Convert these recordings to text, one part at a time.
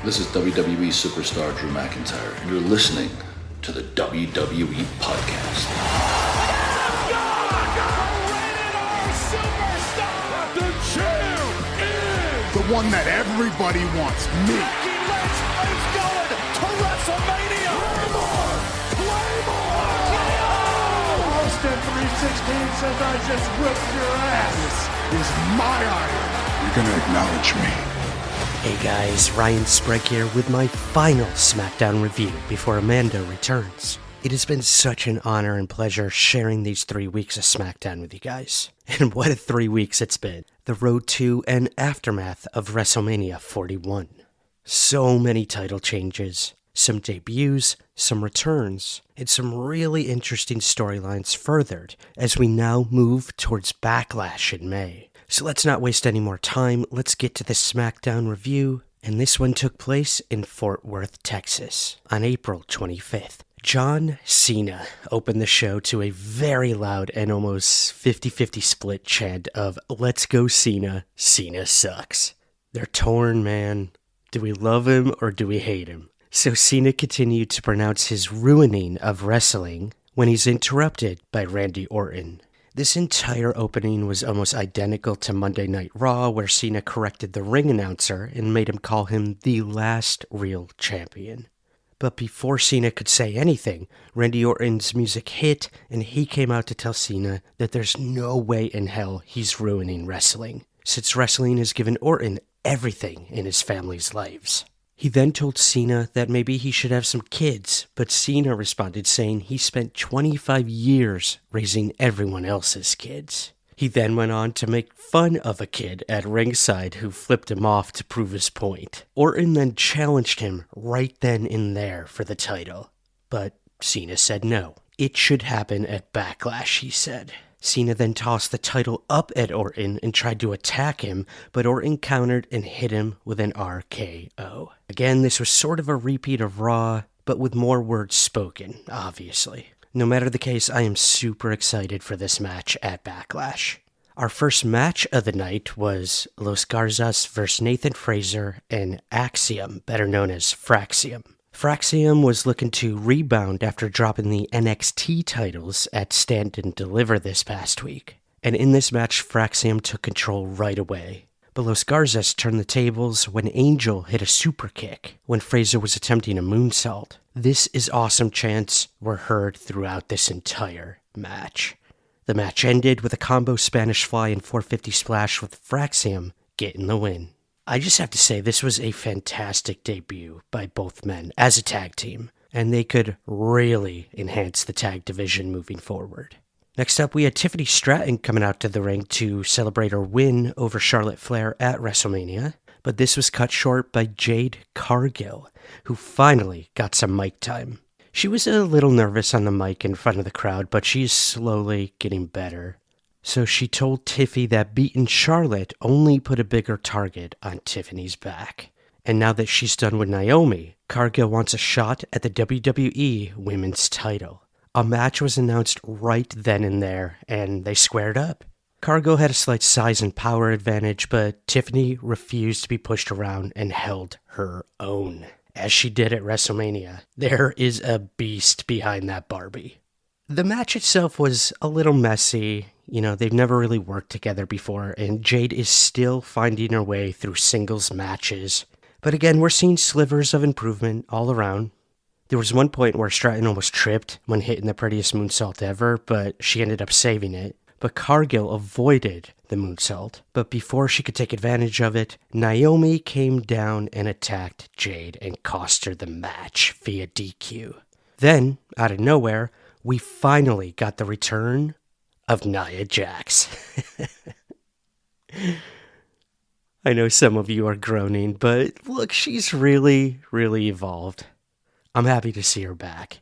This is WWE superstar Drew McIntyre, and you're listening to the WWE Podcast. The champ is the one that everybody wants, me. It's going to WrestleMania. Claymore! Austin 316 says I just whipped your ass. This is my iron. You're gonna acknowledge me. Hey guys, Ryan Sprague here with my final SmackDown review before Amanda returns. It has been such an honor and pleasure sharing these 3 weeks of SmackDown with you guys. And what a 3 weeks it's been. The road to and aftermath of WrestleMania 41. So many title changes, some debuts, some returns, and some really interesting storylines furthered as we now move towards Backlash in May. So let's not waste any more time, let's get to the SmackDown review, and this one took place in Fort Worth, Texas, on April 25th. John Cena opened the show to a very loud and almost 50-50 split chant of, "Let's go Cena, Cena sucks." They're torn, man. Do we love him or do we hate him? So Cena continued to pronounce his ruining of wrestling when he's interrupted by Randy Orton. This entire opening was almost identical to Monday Night Raw, where Cena corrected the ring announcer and made him call him the last real champion. But before Cena could say anything, Randy Orton's music hit, and he came out to tell Cena that there's no way in hell he's ruining wrestling, since wrestling has given Orton everything in his family's lives. He then told Cena that maybe he should have some kids, but Cena responded saying he spent 25 years raising everyone else's kids. He then went on to make fun of a kid at ringside who flipped him off to prove his point. Orton then challenged him right then and there for the title, but Cena said no. It should happen at Backlash, he said. Cena then tossed the title up at Orton and tried to attack him, but Orton countered and hit him with an RKO. Again, this was sort of a repeat of Raw, but with more words spoken, obviously. No matter the case, I am super excited for this match at Backlash. Our first match of the night was Los Garzas vs. Nathan Frazer and Axiom, better known as Fraxium. Fraxium was looking to rebound after dropping the NXT titles at Stand and Deliver this past week. And in this match, Fraxium took control right away. But Los Garzas turned the tables when Angel hit a super kick when Frazer was attempting a moonsault. This is awesome chants were heard throughout this entire match. The match ended with a combo Spanish Fly and 450 splash with Fraxium getting the win. I just have to say, this was a fantastic debut by both men as a tag team, and they could really enhance the tag division moving forward. Next up, we had Tiffany Stratton coming out to the ring to celebrate her win over Charlotte Flair at WrestleMania, but this was cut short by Jade Cargill, who finally got some mic time. She was a little nervous on the mic in front of the crowd, but she's slowly getting better. So she told Tiffy that beating Charlotte only put a bigger target on Tiffany's back. And now that she's done with Naomi, Cargill wants a shot at the WWE Women's title. A match was announced right then and there, and they squared up. Cargill had a slight size and power advantage, but Tiffany refused to be pushed around and held her own, as she did at WrestleMania. There is a beast behind that Barbie. The match itself was a little messy. You know, they've never really worked together before, and Jade is still finding her way through singles matches. But again, we're seeing slivers of improvement all around. There was one point where Stratton almost tripped when hitting the prettiest moonsault ever, but she ended up saving it. But Cargill avoided the moonsault. But before she could take advantage of it, Naomi came down and attacked Jade and cost her the match via DQ. Then, out of nowhere, we finally got the return of Nia Jax. I know some of you are groaning, but look, she's really, really evolved. I'm happy to see her back.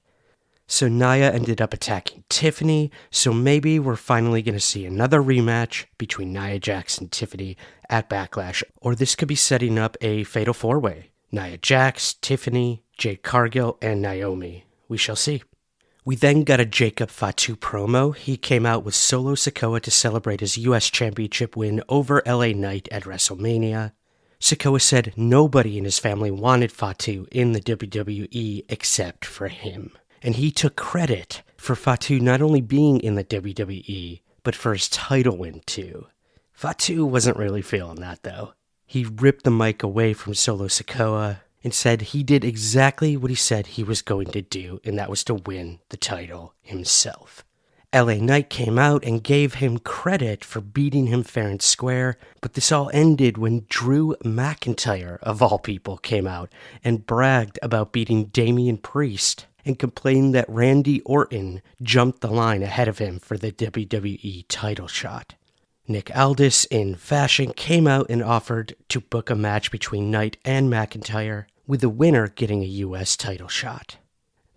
So Nia ended up attacking Tiffany, so maybe we're finally going to see another rematch between Nia Jax and Tiffany at Backlash, or this could be setting up a fatal four-way. Nia Jax, Tiffany, Jade Cargill, and Naomi. We shall see. We then got a Jacob Fatu promo. He came out with Solo Sikoa to celebrate his U.S. Championship win over LA Knight at WrestleMania. Sikoa said nobody in his family wanted Fatu in the WWE except for him. And he took credit for Fatu not only being in the WWE, but for his title win too. Fatu wasn't really feeling that though. He ripped the mic away from Solo Sikoa and said he did exactly what he said he was going to do, and that was to win the title himself. LA Knight came out and gave him credit for beating him fair and square, but this all ended when Drew McIntyre, of all people, came out and bragged about beating Damian Priest and complained that Randy Orton jumped the line ahead of him for the WWE title shot. Nick Aldis, in fashion, came out and offered to book a match between Knight and McIntyre, with the winner getting a US title shot.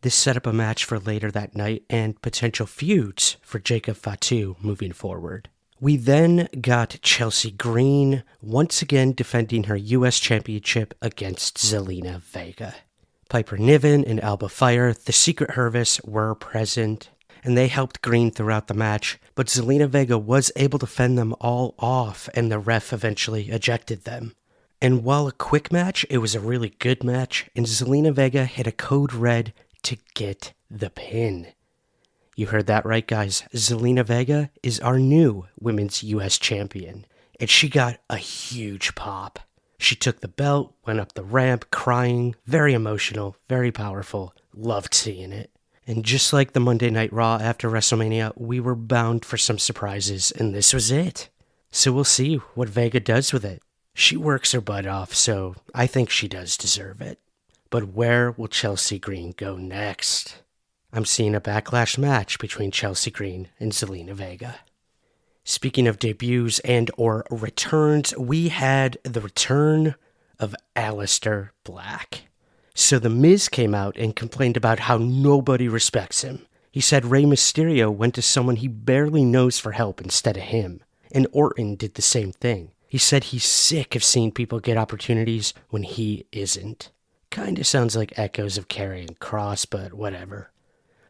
This set up a match for later that night and potential feuds for Jacob Fatu moving forward. We then got Chelsea Green once again defending her US Championship against Zelina Vega. Piper Niven and Alba Fire, the Secret Hervis, were present, and they helped Green throughout the match, but Zelina Vega was able to fend them all off, and the ref eventually ejected them. And while a quick match, it was a really good match, and Zelina Vega hit a code red to get the pin. You heard that right, guys. Zelina Vega is our new Women's US Champion, and she got a huge pop. She took the belt, went up the ramp, crying, very emotional, very powerful, loved seeing it. And just like the Monday Night Raw after WrestleMania, we were bound for some surprises, and this was it. So we'll see what Vega does with it. She works her butt off, so I think she does deserve it. But where will Chelsea Green go next? I'm seeing a Backlash match between Chelsea Green and Zelina Vega. Speaking of debuts and or returns, we had the return of Aleister Black. So The Miz came out and complained about how nobody respects him. He said Rey Mysterio went to someone he barely knows for help instead of him. And Orton did the same thing. He said he's sick of seeing people get opportunities when he isn't. Kinda sounds like echoes of Karrion Kross, but whatever.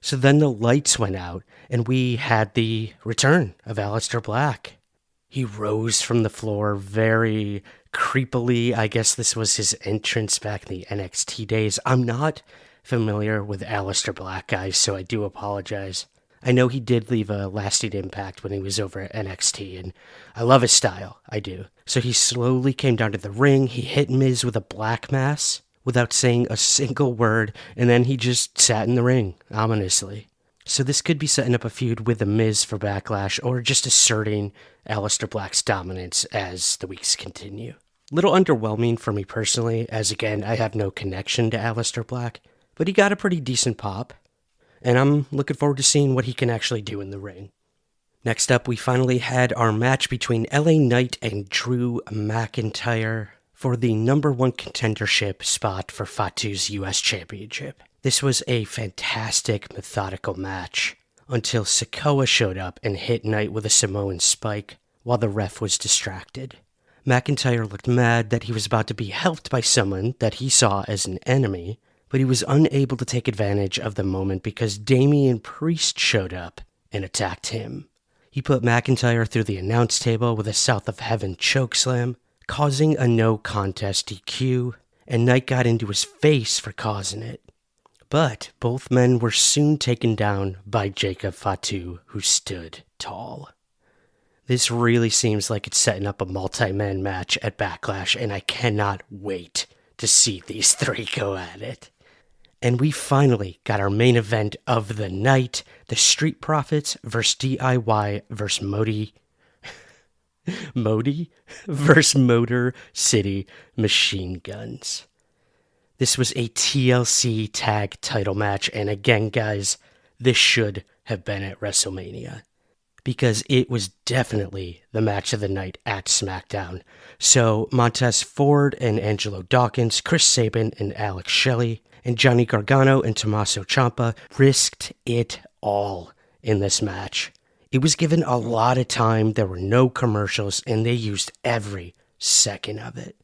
So then the lights went out, and we had the return of Aleister Black. He rose from the floor very creepily. I guess this was his entrance back in the NXT days. I'm not familiar with Aleister Black, guys, so I do apologize. I know he did leave a lasting impact when he was over at NXT, and I love his style. I do. So he slowly came down to the ring. He hit Miz with a black mass without saying a single word, and then he just sat in the ring, ominously. So this could be setting up a feud with The Miz for Backlash, or just asserting Aleister Black's dominance as the weeks continue. Little underwhelming for me personally, as again, I have no connection to Aleister Black, but he got a pretty decent pop, and I'm looking forward to seeing what he can actually do in the ring. Next up, we finally had our match between LA Knight and Drew McIntyre for the number one contendership spot for Fatu's US Championship. This was a fantastic, methodical match until Sikoa showed up and hit Knight with a Samoan spike while the ref was distracted. McIntyre looked mad that he was about to be helped by someone that he saw as an enemy, but he was unable to take advantage of the moment because Damian Priest showed up and attacked him. He put McIntyre through the announce table with a South of Heaven chokeslam, causing a no contest DQ, and Knight got into his face for causing it. But both men were soon taken down by Jacob Fatu, who stood tall. This really seems like it's setting up a multi-man match at Backlash, and I cannot wait to see these three go at it. And we finally got our main event of the night, the Street Profits vs. DIY vs. Modi versus Motor City Machine Guns. This was a TLC tag title match, and again, guys, this should have been at WrestleMania, because it was definitely the match of the night at SmackDown. So Montez Ford and Angelo Dawkins, Chris Sabin and Alex Shelley, and Johnny Gargano and Tommaso Ciampa risked it all in this match. It was given a lot of time, there were no commercials, and they used every second of it.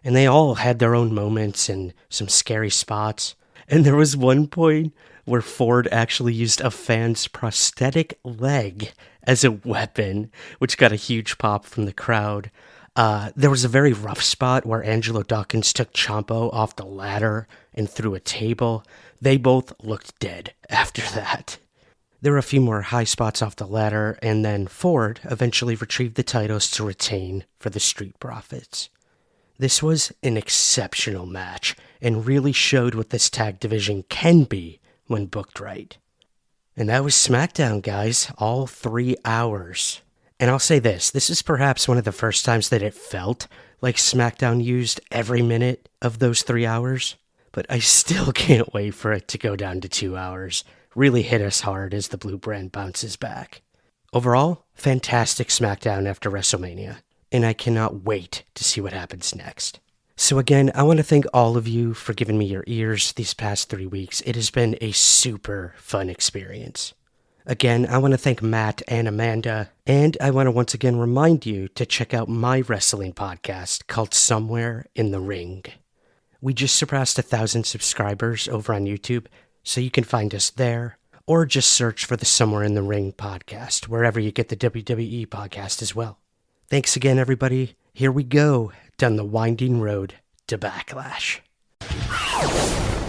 And they all had their own moments and some scary spots. And there was one point where Ford actually used a fan's prosthetic leg as a weapon, which got a huge pop from the crowd. There was a very rough spot where Angelo Dawkins took Ciampa off the ladder and through a table. They both looked dead after that. There were a few more high spots off the ladder, and then Ford eventually retrieved the titles to retain for the Street Profits. This was an exceptional match, and really showed what this tag division can be when booked right. And that was SmackDown, guys, all 3 hours. And I'll say this is perhaps one of the first times that it felt like SmackDown used every minute of those 3 hours, but I still can't wait for it to go down to 2 hours. Really hit us hard as the blue brand bounces back. Overall, fantastic SmackDown after WrestleMania, and I cannot wait to see what happens next. So again, I want to thank all of you for giving me your ears these past 3 weeks. It has been a super fun experience. Again, I want to thank Matt and Amanda, and I want to once again remind you to check out my wrestling podcast called Somewhere in the Ring. We just surpassed 1,000 subscribers over on YouTube, so you can find us there, or just search for the Somewhere in the Ring podcast, wherever you get the WWE podcast as well. Thanks again, everybody. Here we go, down the winding road to Backlash.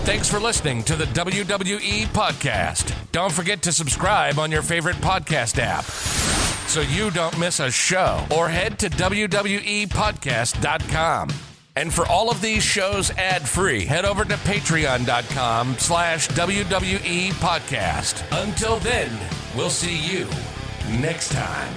Thanks for listening to the WWE podcast. Don't forget to subscribe on your favorite podcast app so you don't miss a show, or head to WWEpodcast.com. And for all of these shows ad-free, head over to patreon.com/WWE podcast. Until then, we'll see you next time.